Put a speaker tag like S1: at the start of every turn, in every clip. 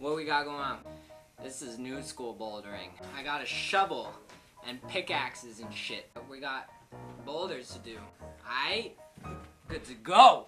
S1: What we got going on? This is new school bouldering. I got a shovel and pickaxes and shit. We got boulders to do. Aight? Good to go!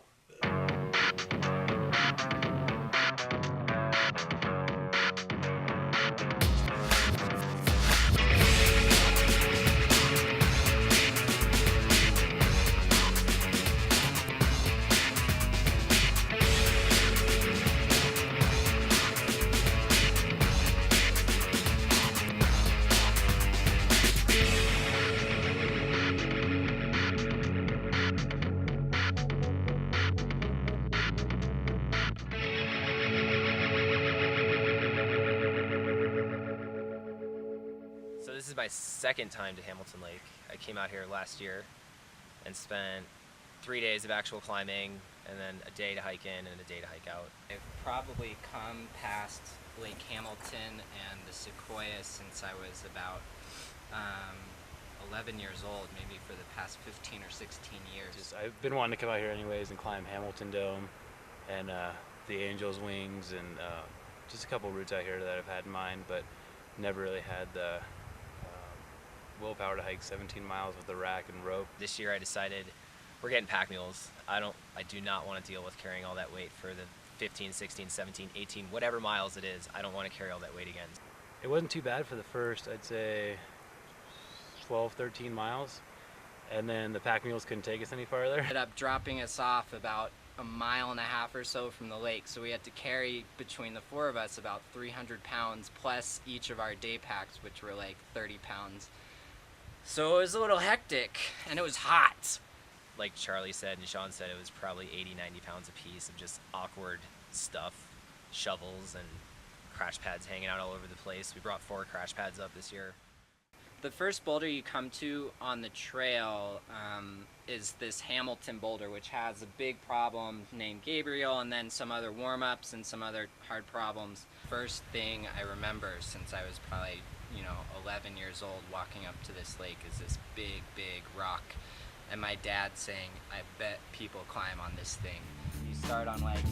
S2: So this is my second time to Hamilton Lake. I came out here last year and spent 3 days of actual climbing and then a day to hike in and a day to hike out.
S1: I've probably come past Lake Hamilton and the Sequoia since I was about 11 years old, maybe for the past 15 or 16 years.
S3: I've been wanting to come out here anyways and climb Hamilton Dome and the Angel's Wings and just a couple routes out here that I've had in mind, but never really had the willpower to hike 17 miles with a rack and rope.
S2: This year I decided we're getting pack mules. I do not want to deal with carrying all that weight for the 15, 16, 17, 18, whatever miles it is. I don't want to carry all that weight again.
S3: It wasn't too bad for the first, I'd say, 12, 13 miles. And then the pack mules couldn't take us any farther.
S1: Ended up dropping us off about a mile and a half or so from the lake, so we had to carry between the four of us about 300 pounds plus each of our day packs, which were like 30 pounds. So it was a little hectic, and it was hot.
S2: Like Charlie said and Sean said, it was probably 80, 90 pounds a piece of just awkward stuff, shovels and crash pads hanging out all over the place. We brought 4 crash pads up this year.
S1: The first boulder you come to on the trail is this Hamilton boulder, which has a big problem named Gabriel, and then some other warm-ups and some other hard problems. First thing I remember since I was probably 11 years old walking up to this lake is this big, big rock. And my dad saying, I bet people climb on this thing. You start on like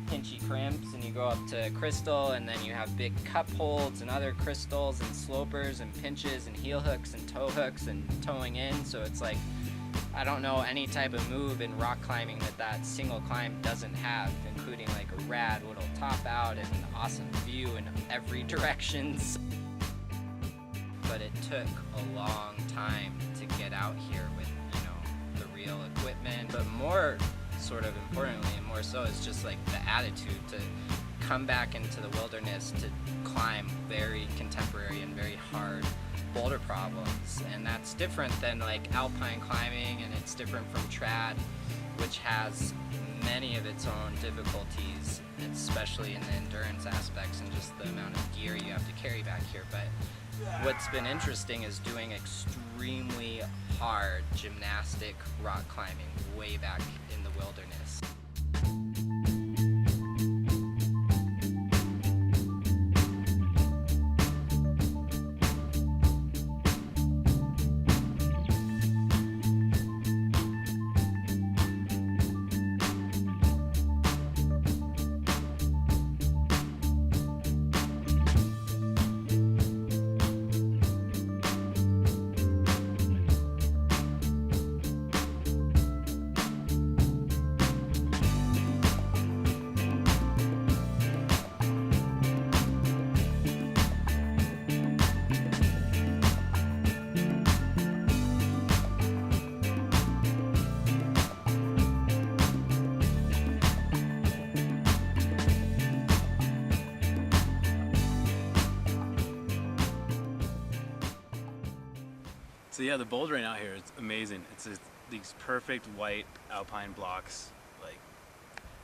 S1: pinchy crimps and you go up to crystal, and then you have big cup holds and other crystals and slopers and pinches and heel hooks and toe hooks and towing in. So it's like, I don't know any type of move in rock climbing that single climb doesn't have, including like a rad little top out and an awesome view in every direction. But it took a long time to get out here with, the real equipment. But more sort of importantly and more so is just like the attitude to come back into the wilderness to climb very contemporary and very hard boulder problems. And that's different than like alpine climbing, and it's different from trad, which has many of its own difficulties, especially in the endurance aspects and just the amount of gear you have to carry back here. But what's been interesting is doing extremely hard gymnastic rock climbing way back in the wilderness.
S3: So yeah, the bouldering out here is amazing. It's these perfect white alpine blocks, like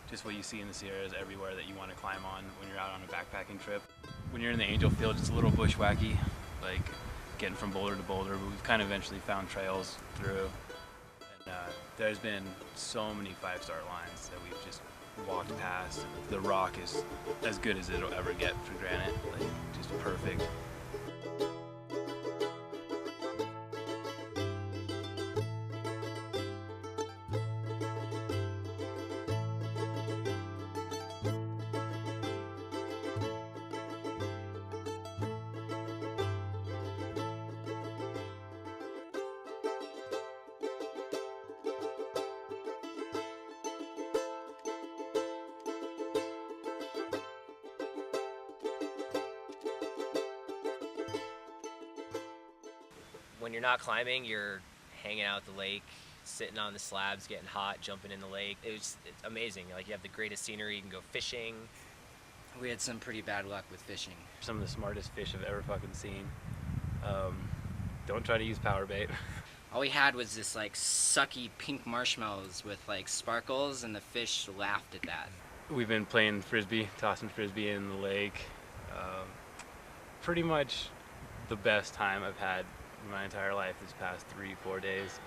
S3: just what you see in the Sierras everywhere that you want to climb on when you're out on a backpacking trip. When you're in the Angel Field, it's a little bushwhacky, like getting from boulder to boulder, but we've kind of eventually found trails through. And there's been so many 5-star lines that we've just walked past. The rock is as good as it'll ever get for granite, like just perfect.
S2: When you're not climbing, you're hanging out at the lake, sitting on the slabs, getting hot, jumping in the lake. It's amazing. Like, you have the greatest scenery. You can go fishing.
S1: We had some pretty bad luck with fishing.
S3: Some of the smartest fish I've ever fucking seen. Don't try to use power bait.
S1: All we had was this like sucky pink marshmallows with like sparkles, and the fish laughed at that.
S3: We've been playing frisbee, tossing frisbee in the lake. Pretty much the best time I've had in my entire life these past 3-4 days.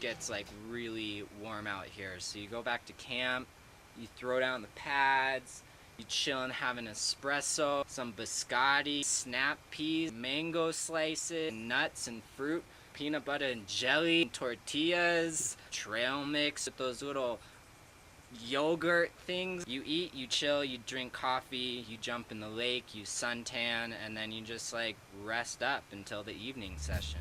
S1: Gets like really warm out here, so you go back to camp, you throw down the pads, you chill and have an espresso, some biscotti, snap peas, mango slices, nuts and fruit, peanut butter and jelly, tortillas, trail mix with those little yogurt things. You eat, you chill, you drink coffee, you jump in the lake, you suntan, and then you just like rest up until the evening session.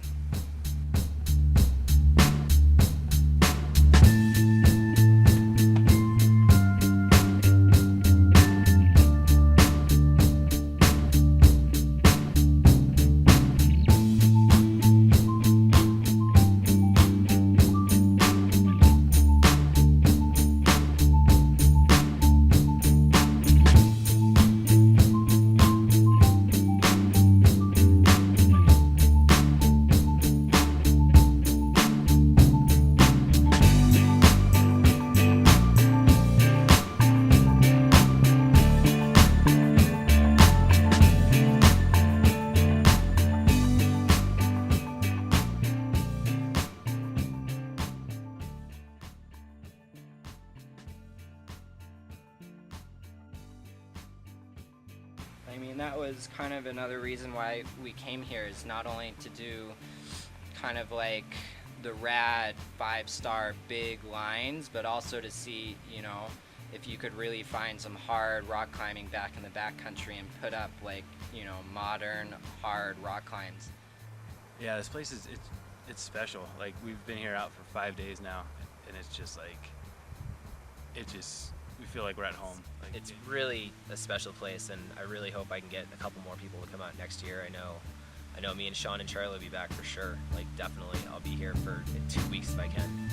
S1: I mean, that was kind of another reason why we came here, is not only to do kind of like the rad 5-star big lines, but also to see, you know, if you could really find some hard rock climbing back in the backcountry and put up like, you know, modern hard rock climbs.
S3: Yeah, this place is it's special. Like, we've been here out for 5 days now, and it's just like we feel like we're at home. Like,
S2: It's really a special place, and I really hope I can get a couple more people to come out next year. I know me and Sean and Charlie will be back for sure. Like, definitely, I'll be here for 2 weeks if I can.